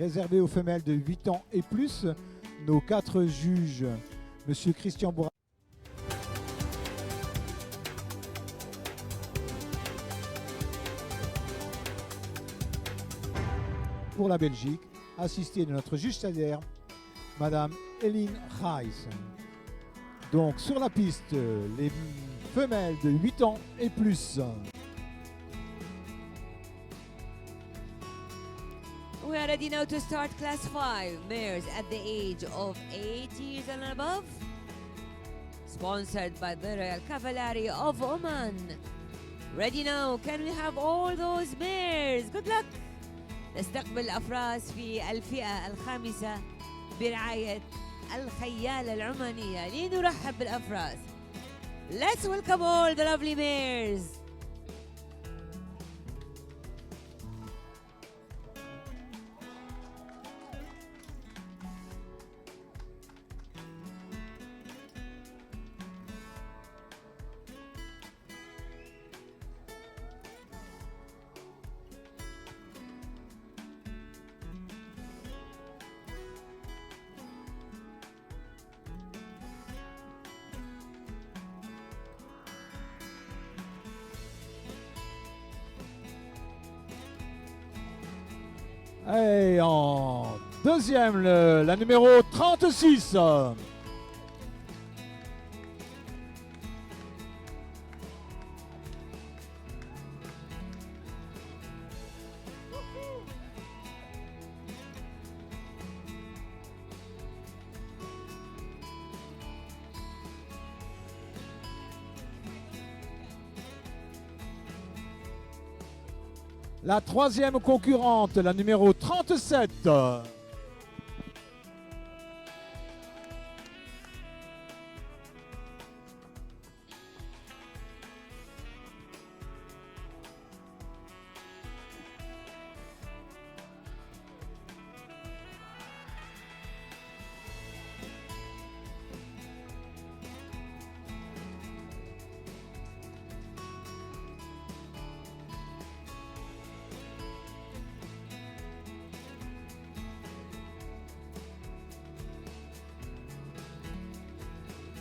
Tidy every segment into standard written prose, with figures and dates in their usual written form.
Réservé aux femelles de 8 ans et plus, nos 4 juges, Monsieur Christian Bourra pour la Belgique, assisté de notre juge stagiaire, Madame Eline Reis. Donc sur la piste, les femelles de 8 ans et plus. We are ready now to start class 5 mares at the age of 8 years and above. Sponsored by the Royal Cavalry of Oman. Ready now, can we have all those mares? Good luck. نستقبل الأفراس في الفئة الخامسة برعاية الخيالة العمانية لنرحب بالأفراس. Let's welcome all the lovely mares. Et en deuxième, la numéro 36. La troisième concurrente, la numéro 37.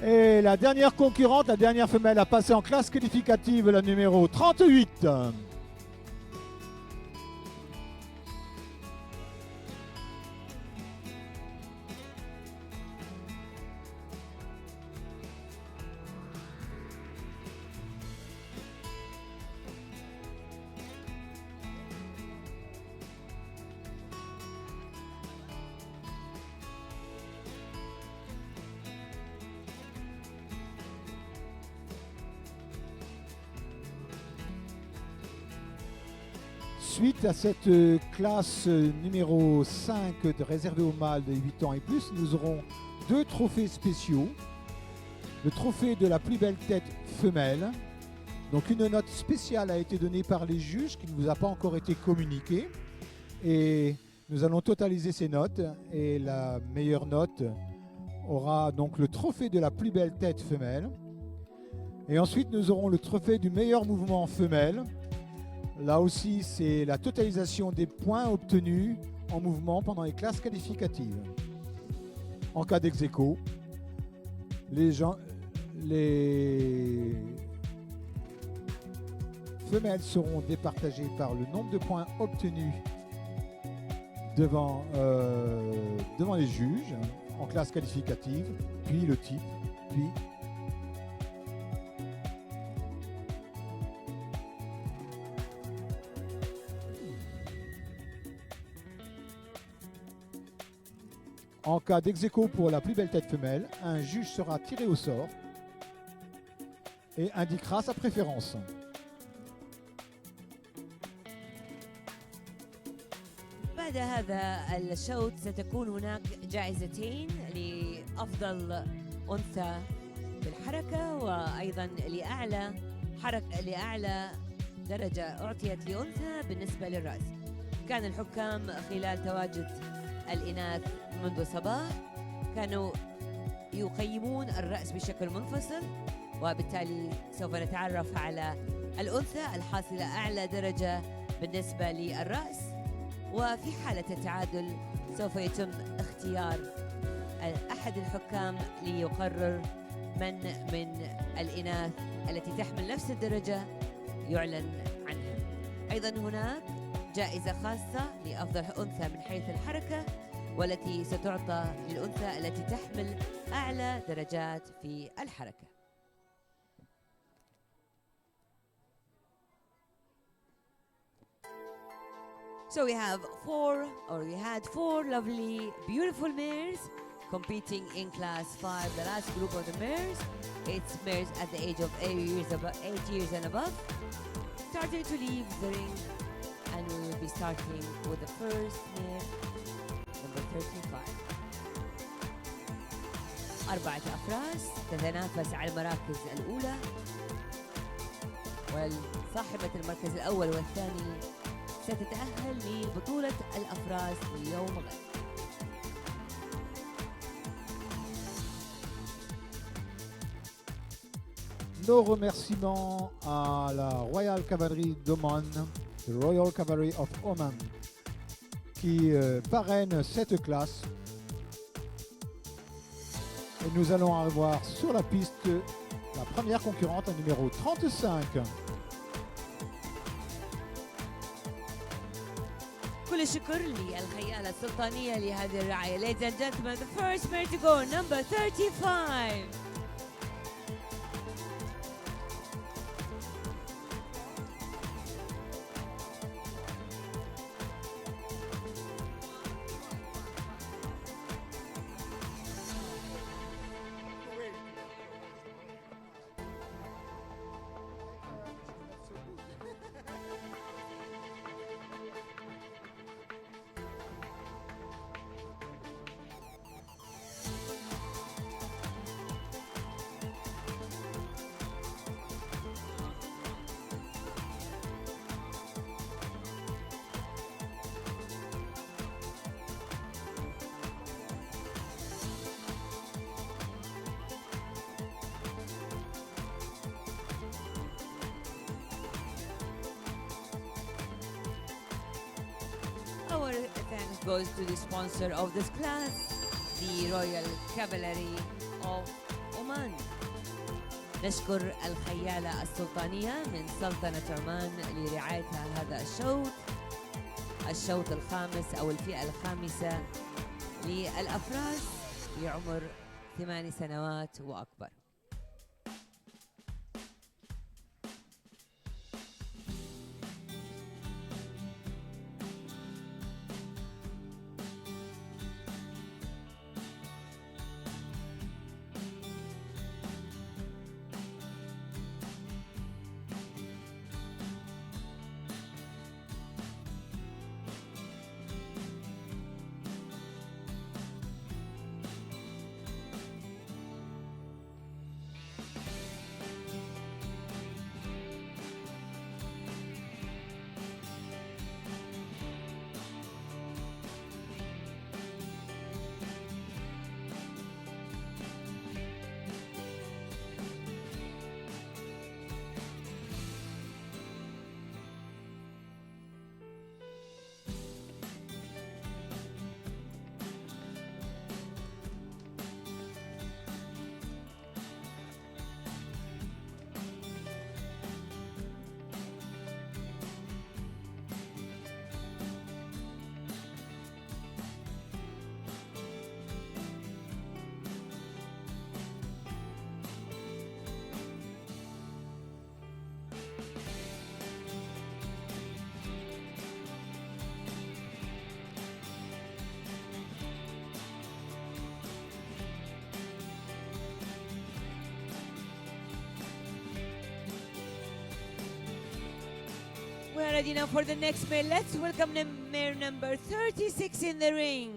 Et la dernière concurrente, la dernière femelle à passer en classe qualificative, la numéro 38. Suite à cette classe numéro 5 réservée aux mâles de 8 ans et plus, nous aurons 2 trophées spéciaux. Le trophée de la plus belle tête femelle. Donc une note spéciale a été donnée par les juges qui ne vous a pas encore été communiquée. Et nous allons totaliser ces notes et la meilleure note aura donc le trophée de la plus belle tête femelle. Et ensuite nous aurons le trophée du meilleur mouvement femelle. Là aussi, c'est la totalisation des points obtenus en mouvement pendant les classes qualificatives. En cas d'ex-aequo, les femelles seront départagées par le nombre de points obtenus devant les juges en classe qualificative, puis le type, puis en cas d'ex-aequo pour la plus belle tête femelle, un juge sera tiré au sort et indiquera sa préférence. بعد هذا الشوط ستكون هناك جائزتين لأفضل أنثى بالحركة وأيضا لأعلى درجة أعطيت لأنثى بالنسبة للرأس. كان الحكام خلال تواجد الإناث منذ صباح كانوا يقيمون الرأس بشكل منفصل، وبالتالي سوف نتعرف على الأنثى الحاصلة أعلى درجة بالنسبة للرأس. وفي حالة التعادل سوف يتم اختيار أحد الحكام ليقرر من الإناث التي تحمل نفس الدرجة يعلن عنها. أيضا هناك جائزة خاصة لأفضل أنثى من حيث الحركة، والتي ستعطى للأنثى التي تحمل أعلى درجات في الحركة. So we had four lovely, beautiful mares competing in class 5. The last group of the mares, it's mares at the age of 8 years and above, starting to leave the ring, and we will be starting with the first mare, number 35. 4 أفراس تتنافس على المراكز الأولى، وصاحبة المركز الأول والثاني ستتأهل لبطولة الأفراس يوم غد. Nos remerciements à la Royal Cavalry d'Oman, the Royal Cavalry of Oman, qui parraine cette classe. Et nous allons avoir sur la piste la première concurrente, numéro 35. كل الشكر للخيالة السلطانية لهذه الرعاية. Ladies and gentlemen, the first mare to go, number 35. Our thanks goes to the sponsor of this class, the Royal Cavalry of Oman. نشكر الخيالة السلطانية من سلطنة عمان لرعايتها هذا الشوط الخامس أو الفئة الخامسة للأفراس في عمر 8 سنوات وأكبر. We're ready now for the next mare. Let's welcome mare number 36 in the ring.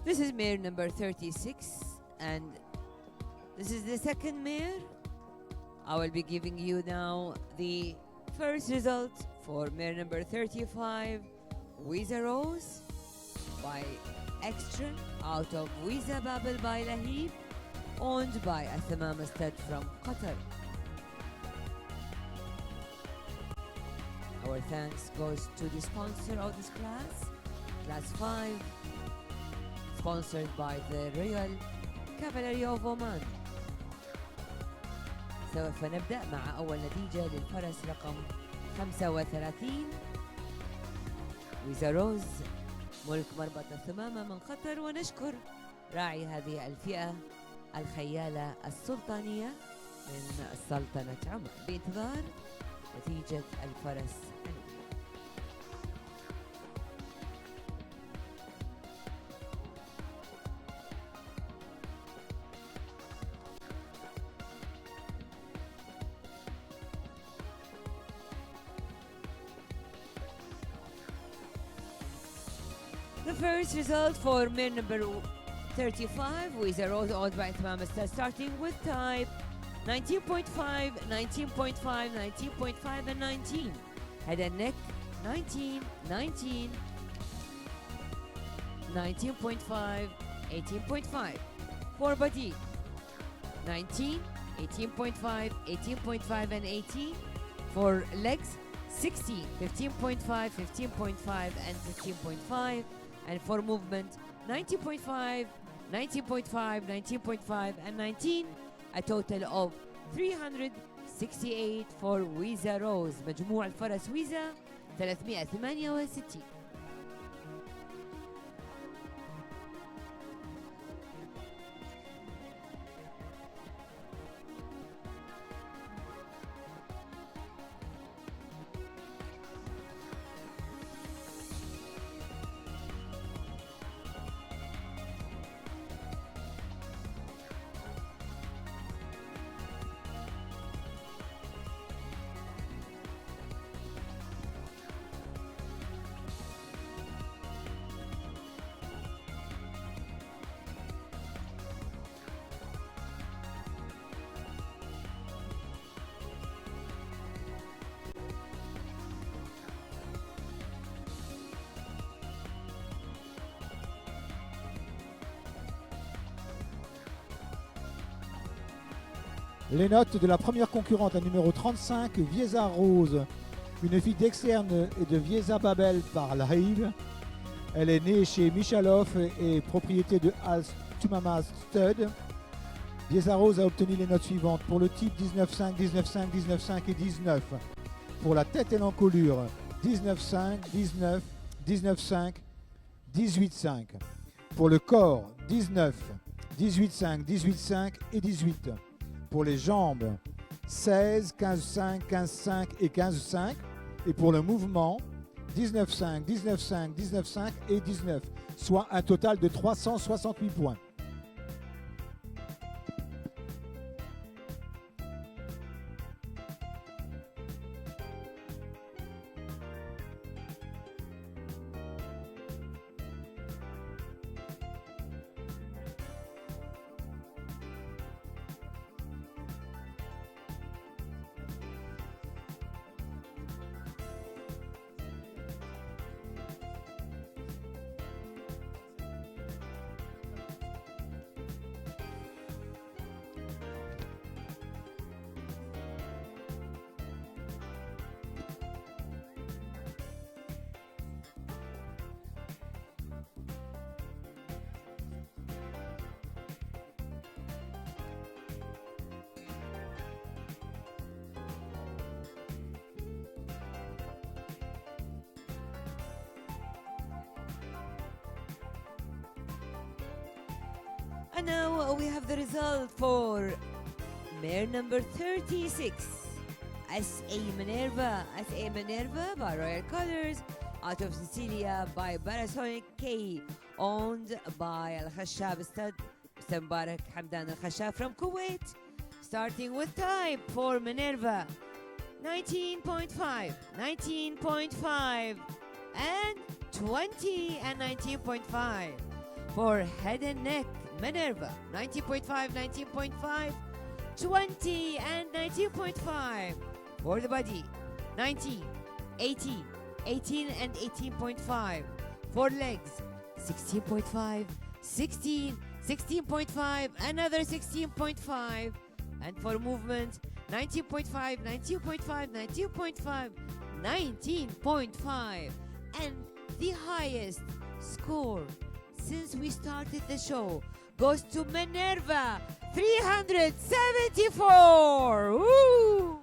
This is mare number 36, and this is the second mare. I will be giving you now the first result for mare number 35, Wiza Rose by Extra, out of Wiza Babel by Lahib, owned by Athamama Stud from Qatar. Our thanks goes to the sponsor of this class, Class 5, sponsored by the Royal Cavalry of Oman. سوف نبدأ مع أول نتيجة للفرس رقم 35 ويزا روز ملك مربط الثمامة من قطر، ونشكر راعي هذه الفئة الخيالة السلطانية من سلطنة عمان. بانتظار نتيجة الفرس The first result for mare number 35 Wiza Rose owned by Athamama Stud, starting with type 19.5, 19.5, 19.5 and 19. Head and neck 19, 19, 19.5, 18.5. For body 19, 18.5, 18.5 and 18. For legs 16, 15.5, 15.5 and 15.5. And for movement 19.5, 19.5, 19.5 and 19. A total of 368 for Wiza Rose. مجموع الفرس ويزا 368. Les notes de la première concurrente, la numéro 35, Wiza Rose, une fille d'Externe et de Wiza Babel par Lahib. Elle est née chez Michalov et propriété de Al-Tumama Stud. Wiza Rose a obtenu les notes suivantes. Pour le type 19.5, 19.5, 19.5 et 19. Pour la tête et l'encolure 19.5, 19, 19.5, 18.5. Pour le corps 19, 18.5, 18.5 et 18. Pour les jambes, 16, 15-5, 15-5 et 15-5. Et pour le mouvement, 19-5, 19-5, 19-5 et 19. Soit un total de 368 points. And now we have the result for mare number 36, S.A. Minerva by Royal Colors, out of Sicilia by Parasonic K, owned by Al-Khashab Stud, Mr. Mubarak Hamdan Al-Khashab from Kuwait. Starting with type for Minerva, 19.5, 19.5 and 20 and 19.5. For head and neck, Minerva, 19.5, 19.5, 20 and 19.5. For the body, 19, 18, 18 and 18.5. For legs, 16.5, 16, 16.5, another 16.5. And for movement, 19.5, 19.5, 19.5, 19.5. And the highest score since we started the show goes to Minerva, 374. Woo!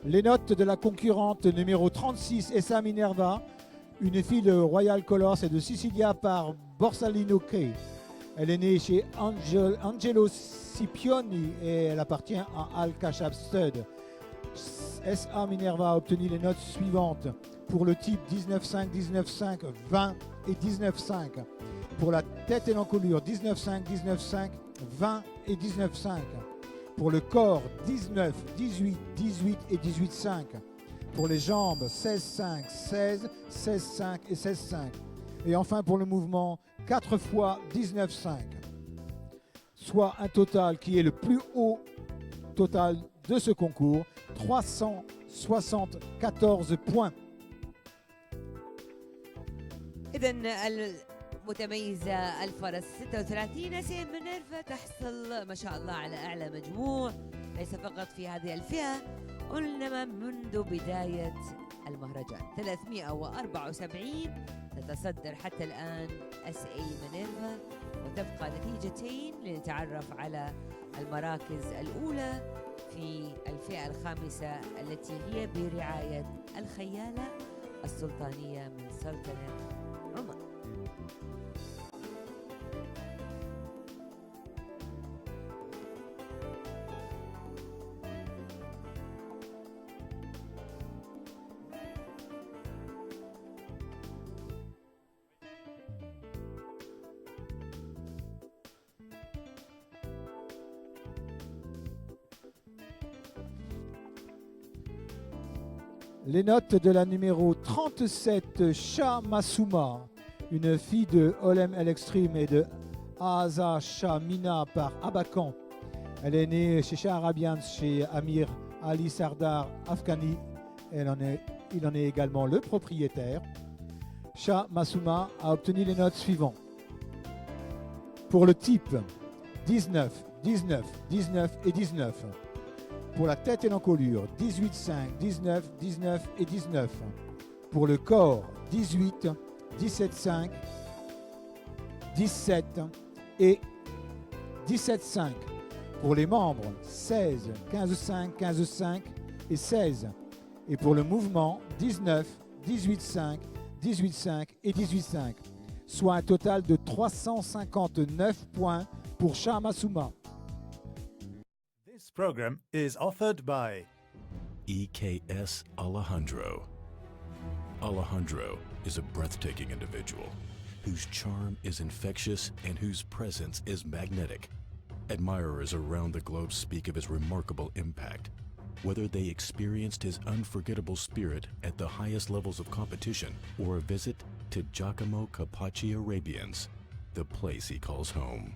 Les notes de la concurrente numéro 36, Essa Minerva, une fille de Royal Colors et de Sicilia par Borsalino Kay. Elle est née chez Angelo Scipioni et elle appartient à Al Khashab Stud. Essa Minerva a obtenu les notes suivantes pour le type 19,5, 19,5, 20 et 19,5. Pour la tête et l'encolure 19,5, 19,5, 20 et 19,5. Pour le corps, 19, 18, 18 et 18,5. Pour les jambes, 16,5, 16, 16,5 et 16,5. Et enfin pour le mouvement, 4 fois 19,5. Soit un total qui est le plus haut total de ce concours, 374 points. إذن المتميزة الفرس 36 سين مينيرفا تحصل ما شاء الله على أعلى مجموع ليس فقط في هذه الفئة وإنما منذ بداية المهرجان 374 تتصدر حتى الآن SA مينيرفا وتبقى نتيجتين لنتعرف على المراكز الأولى في الفئة الخامسة التي هي برعاية الخيالة السلطانية من سلطنة عمان. Les notes de la numéro 37, Shah Massouma, une fille de Olem El Extreme et de Aza Shah Mina par Abakan. Elle est née chez Shah Arabians, chez Amir Ali Sardar Afghani. Il en est également le propriétaire. Shah Massouma a obtenu les notes suivantes. Pour le type, 19, 19, 19 et 19. Pour la tête et l'encolure, 18, 5, 19, 19 et 19. Pour le corps, 18, 17, 5, 17 et 17, 5. Pour les membres, 16, 15, 5, 15, 5 et 16. Et pour le mouvement, 19, 18, 5, 18, 5 et 18, 5. Soit un total de 359 points pour Shah Massouma. This program is offered by EKS Alejandro. Alejandro is a breathtaking individual whose charm is infectious and whose presence is magnetic. Admirers around the globe speak of his remarkable impact, whether they experienced his unforgettable spirit at the highest levels of competition or a visit to Giacomo Capacci Arabians, the place he calls home.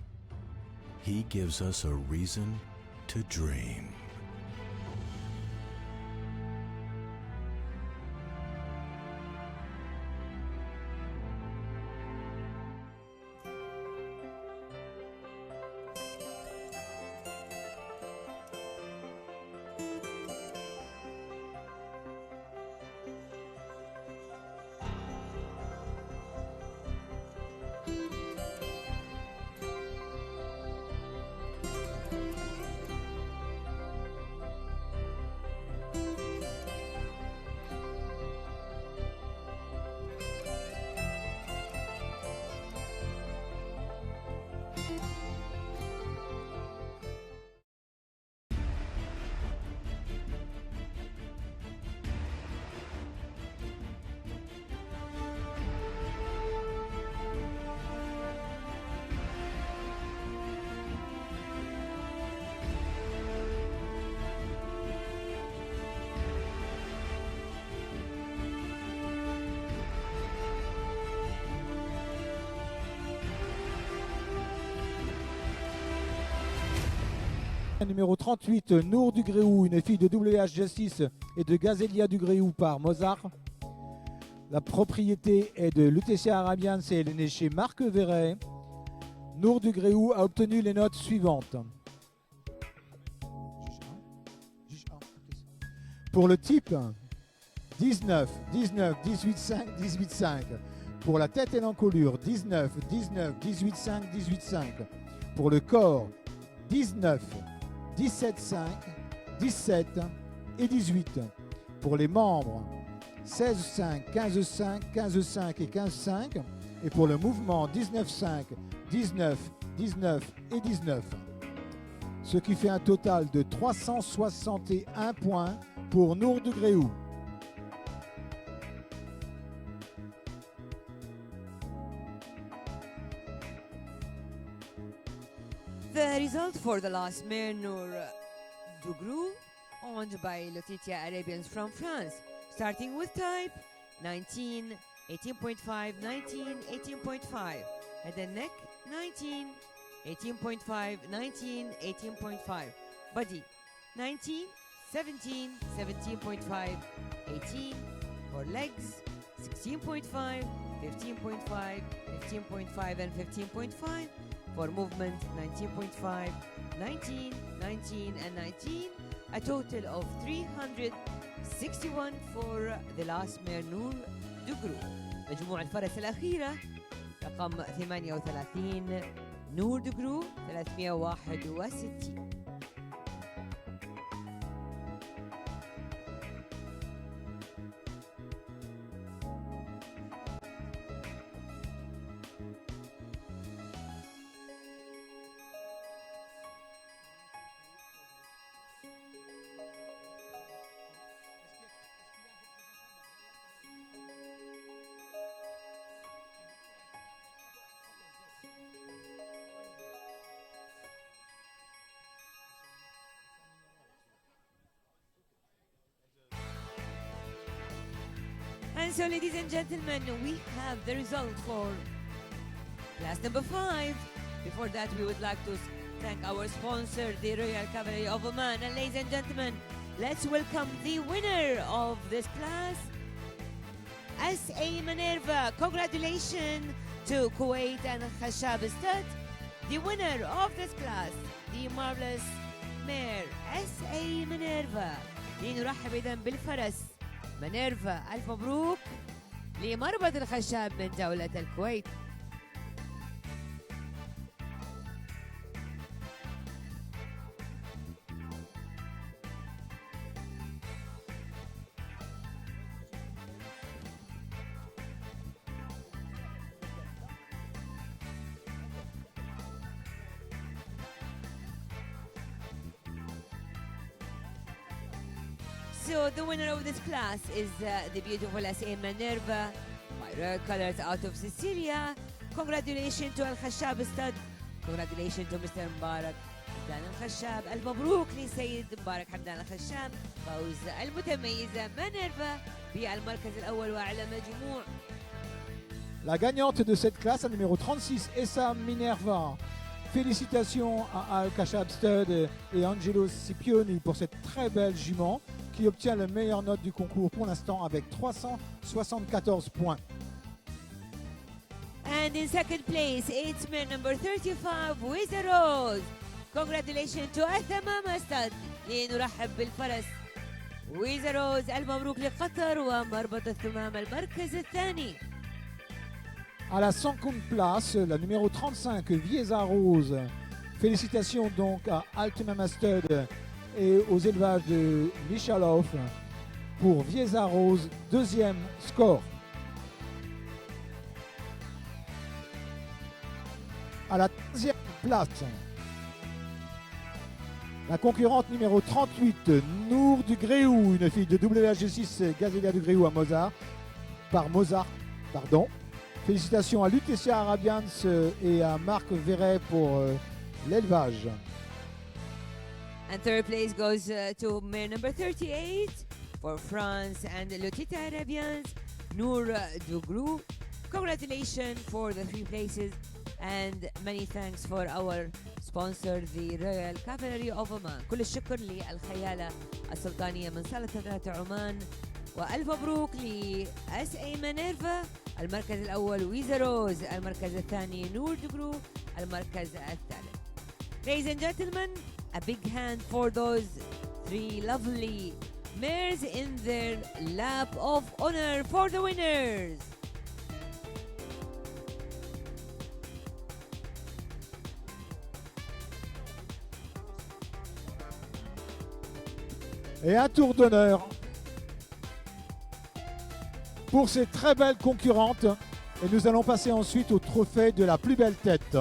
He gives us a reason to dream. Numéro 38, Nour du Gréou, une fille de WH Justice et de Gazelia du Gréou par Mozart. La propriété est de Lutetia Arabians et elle est née chez Marc Verret. Nour du Gréou a obtenu les notes suivantes. Pour le type, 19, 19, 18, 5, 18, 5. Pour la tête et l'encolure, 19, 19, 18, 5, 18, 5. Pour le corps, 19, 17, 5, 17 et 18. Pour les membres, 16, 5, 15, 5, 15, 5 et 15, 5. Et pour le mouvement, 19, 5, 19, 19 et 19. Ce qui fait un total de 361 points pour Nour du Gréou. The result for the last mare, Nour du Gréou, owned by Letitia Arabians from France. Starting with type, 19, 18.5, 19, 18.5. Head and neck, 19, 18.5, 19, 18.5. Body, 19, 17, 17.5, 18. For legs, 16.5, 15.5, 15.5 and 15.5. For movement, 19.5, 19, 19 and 19. A total of 361 for the last mare Nour du Gréou. مجموع الفرس الأخيرة رقم 38 نور دو جرو 361. And so, ladies and gentlemen, we have the result for class number 5. Before that, we would like to thank our sponsor, the Royal Cavalry of Oman. And ladies and gentlemen, let's welcome the winner of this class, S.A. Minerva. Congratulations to Kuwait and Khashab Stud, the winner of this class, the marvelous mare S.A. Minerva. لنرحب إذن بالفرس مينيرفا. ألف مبروك لمربط الخشاب من دولة الكويت. So the winner of this class is the beautiful S.A. Minerva by Royal Colors out of Sicilia. Congratulations to Al-Khashab Stud. Congratulations to Mr. Mbarak حمدان الخشاب. ألف مبروك لسيد مبارك حمدان الخشاب فوز المتميزة مينيرفا بالمركز الأول وأعلى مجموع. La gagnante de cette classe, la numéro 36, S.A. Minerva. Félicitations à Al-Khashab Stud et Angelo Scipioni pour cette très belle jument qui obtient la meilleure note du concours pour l'instant avec 374 points. And in second place, it's mare number 35, Wizard Rose. Congratulations to Athamama Stud. لنرحب بالفرس Wizard Rose. ألف مبروك لقطر ومربط الثمام المركز الثاني. À la 50e place, la numéro 35, Viesa Rose. Félicitations donc à Altamama Stud et aux élevages de Michalov pour Viesa Rose, deuxième score. À la 13e place, la concurrente numéro 38, Nour du Gréou, une fille de WHG6 Gazelia du Gréou à Mozart, par Mozart, pardon. Félicitations à Lutetia Arabians et à Marc Verret pour l'élevage. And third place goes to mare number 38 for France and Lutetia Arabians, Nour du Gréou. Congratulations for the 3 places and many thanks for our sponsor the Royal Cavalry of Oman. كل الشكر للخيالة السلطانية من صالة ثلاثة عمان، وألف مبروك لأس أي مانيرفا المركز الأول، ويزا روز المركز الثاني، نور دقرو المركز الثالث. Ladies and gentlemen, a big hand for those three lovely mares in their lap of honor for the winners. Et un tour d'honneur pour ces très belles concurrentes. Et nous allons passer ensuite au trophée de la plus belle tête.